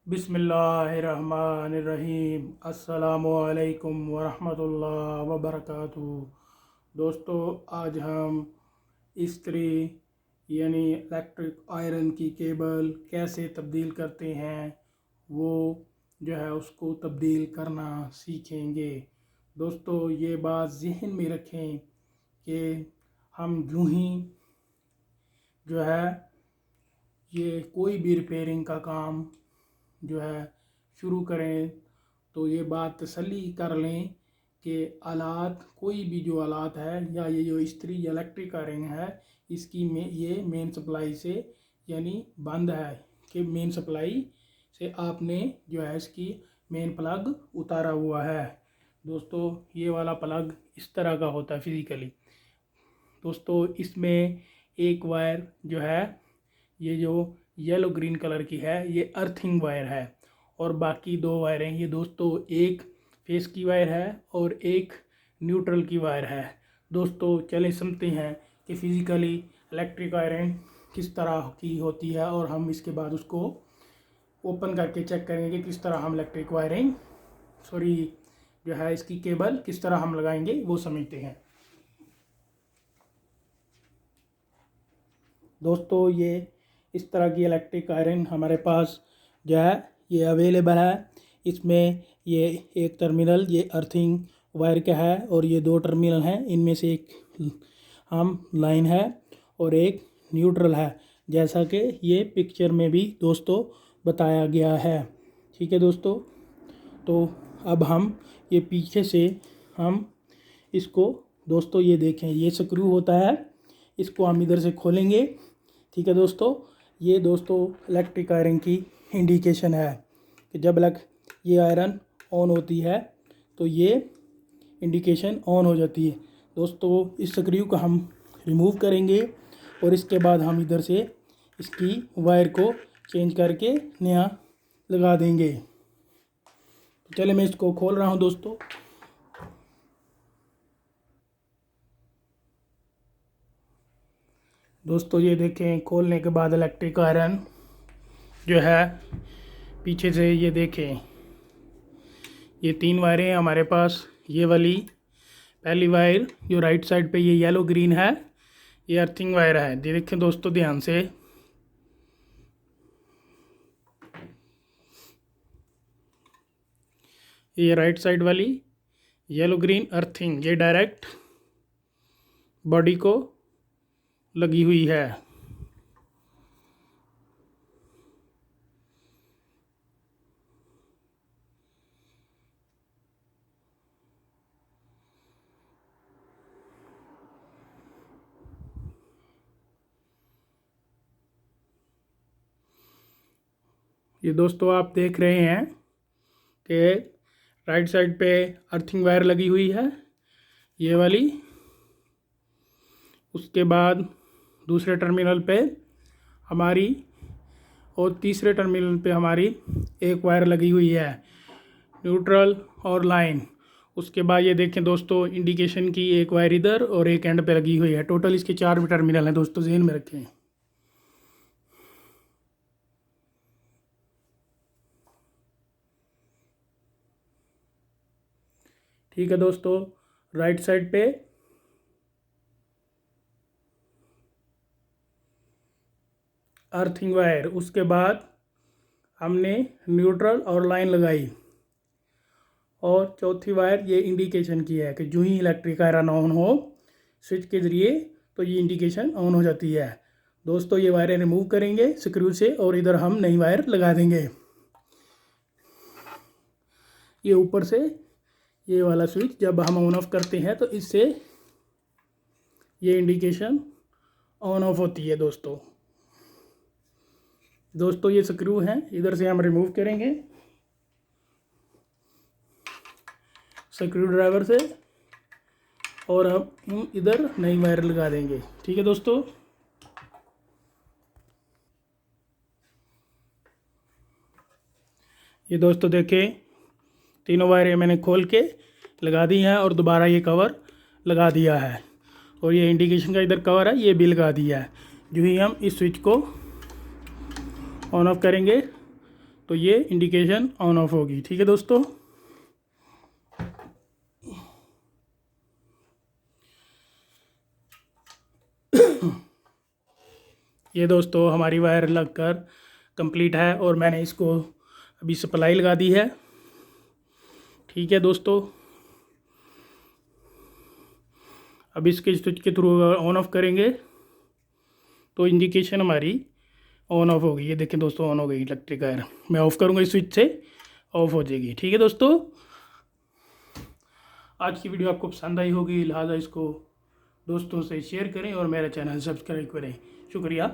बिस्मिल्लाहिर्रहमानिर्रहीम। अस्सलामुअलैकुम वरहमतुल्लाह वबरकातुहू। दोस्तों, आज हम इस्त्री यानी इलेक्ट्रिक आयरन की केबल कैसे तब्दील करते हैं वो जो है उसको तब्दील करना सीखेंगे। दोस्तों, ये बात ज़हन में रखें कि हम यूं ही जो है ये कोई भी रिपेयरिंग का काम जो है शुरू करें तो ये बात तसल्ली कर लें कि आलात कोई भी जो आलात है या ये जो इस्त्री इलेक्ट्रिक आयरन है इसकी ये मेन सप्लाई से यानी बंद है कि मेन सप्लाई से आपने जो है इसकी मेन प्लग उतारा हुआ है। दोस्तों, ये वाला प्लग इस तरह का होता है फिज़िकली। दोस्तों, इसमें एक वायर जो है ये जो येलो ग्रीन कलर की है ये अर्थिंग वायर है और बाकी दो वायरें ये दोस्तों एक फेस की वायर है और एक न्यूट्रल की वायर है। दोस्तों, चले समझते हैं कि फिज़िकली इलेक्ट्रिक आयरन किस तरह की होती है और हम इसके बाद उसको ओपन करके चेक करेंगे कि किस तरह हम इलेक्ट्रिक वायरिंग जो है इसकी केबल किस तरह हम लगाएंगे वो समझते हैं। दोस्तों, ये इस तरह की इलेक्ट्रिक आयरन हमारे पास जो है ये अवेलेबल है। इसमें ये एक टर्मिनल ये अर्थिंग वायर का है और ये दो टर्मिनल हैं, इनमें से एक हम लाइन है और एक न्यूट्रल है, जैसा कि ये पिक्चर में भी दोस्तों बताया गया है। ठीक है दोस्तों, तो अब हम ये पीछे से हम इसको दोस्तों ये देखें ये स्क्रू होता है, इसको हम इधर से खोलेंगे। ठीक है दोस्तों, ये दोस्तों इलेक्ट्रिक आयरन की इंडिकेशन है कि जब ये आयरन ऑन होती है तो ये इंडिकेशन ऑन हो जाती है। दोस्तों, इस स्क्रू को हम रिमूव करेंगे और इसके बाद हम इधर से इसकी वायर को चेंज करके नया लगा देंगे। तो चले मैं इसको खोल रहा हूँ दोस्तों। दोस्तों, ये देखें खोलने के बाद इलेक्ट्रिक आयरन जो है पीछे से ये देखें ये तीन वायरें हैं हमारे पास। ये वाली पहली वायर जो राइट साइड पे ये येलो ग्रीन है ये अर्थिंग वायर है। ये देखें दोस्तों ध्यान से, ये राइट साइड वाली येलो ग्रीन अर्थिंग ये डायरेक्ट बॉडी को लगी हुई है। ये दोस्तों आप देख रहे हैं कि राइट साइड पे अर्थिंग वायर लगी हुई है ये वाली। उसके बाद दूसरे टर्मिनल पे हमारी और तीसरे टर्मिनल पे हमारी एक वायर लगी हुई है न्यूट्रल और लाइन। उसके बाद ये देखें दोस्तों इंडिकेशन की एक वायर इधर और एक एंड पे लगी हुई है। टोटल इसके 4 टर्मिनल हैं दोस्तों, ज़हन में रखें। ठीक है दोस्तों, राइट साइड पे अर्थिंग वायर, उसके बाद हमने न्यूट्रल और लाइन लगाई और चौथी वायर ये इंडिकेशन की है कि जो ही इलेक्ट्रिक आयरन ऑन हो स्विच के ज़रिए तो ये इंडिकेशन ऑन हो जाती है। दोस्तों, ये वायरें रिमूव करेंगे स्क्रू से और इधर हम नई वायर लगा देंगे। ये ऊपर से ये वाला स्विच जब हम ऑन ऑफ करते हैं तो इससे ये इंडिकेशन ऑन ऑफ होती है। दोस्तों ये स्क्रू हैं, इधर से हम रिमूव करेंगे स्क्रू ड्राइवर से और अब हम इधर नई वायर लगा देंगे। ठीक है दोस्तों, ये दोस्तों देखें तीनों वायरें मैंने खोल के लगा दी हैं और दोबारा ये कवर लगा दिया है और ये इंडिकेशन का इधर कवर है ये भी लगा दिया है। जो ही हम इस स्विच को ऑन ऑफ करेंगे तो ये इंडिकेशन ऑन ऑफ होगी। ठीक है दोस्तों, ये दोस्तों हमारी वायर लगकर कंप्लीट है और मैंने इसको अभी सप्लाई लगा दी है। ठीक है दोस्तों, अब इसके स्विच के थ्रू ऑन ऑफ करेंगे तो इंडिकेशन हमारी ऑन ऑफ होगी। ये देखें दोस्तों, ऑन हो गई इलेक्ट्रिक वायर। मैं ऑफ़ करूँगा इस स्विच से, ऑफ हो जाएगी। ठीक है दोस्तों, आज की वीडियो आपको पसंद आई होगी, लिहाजा इसको दोस्तों से शेयर करें और मेरा चैनल सब्सक्राइब करें। शुक्रिया।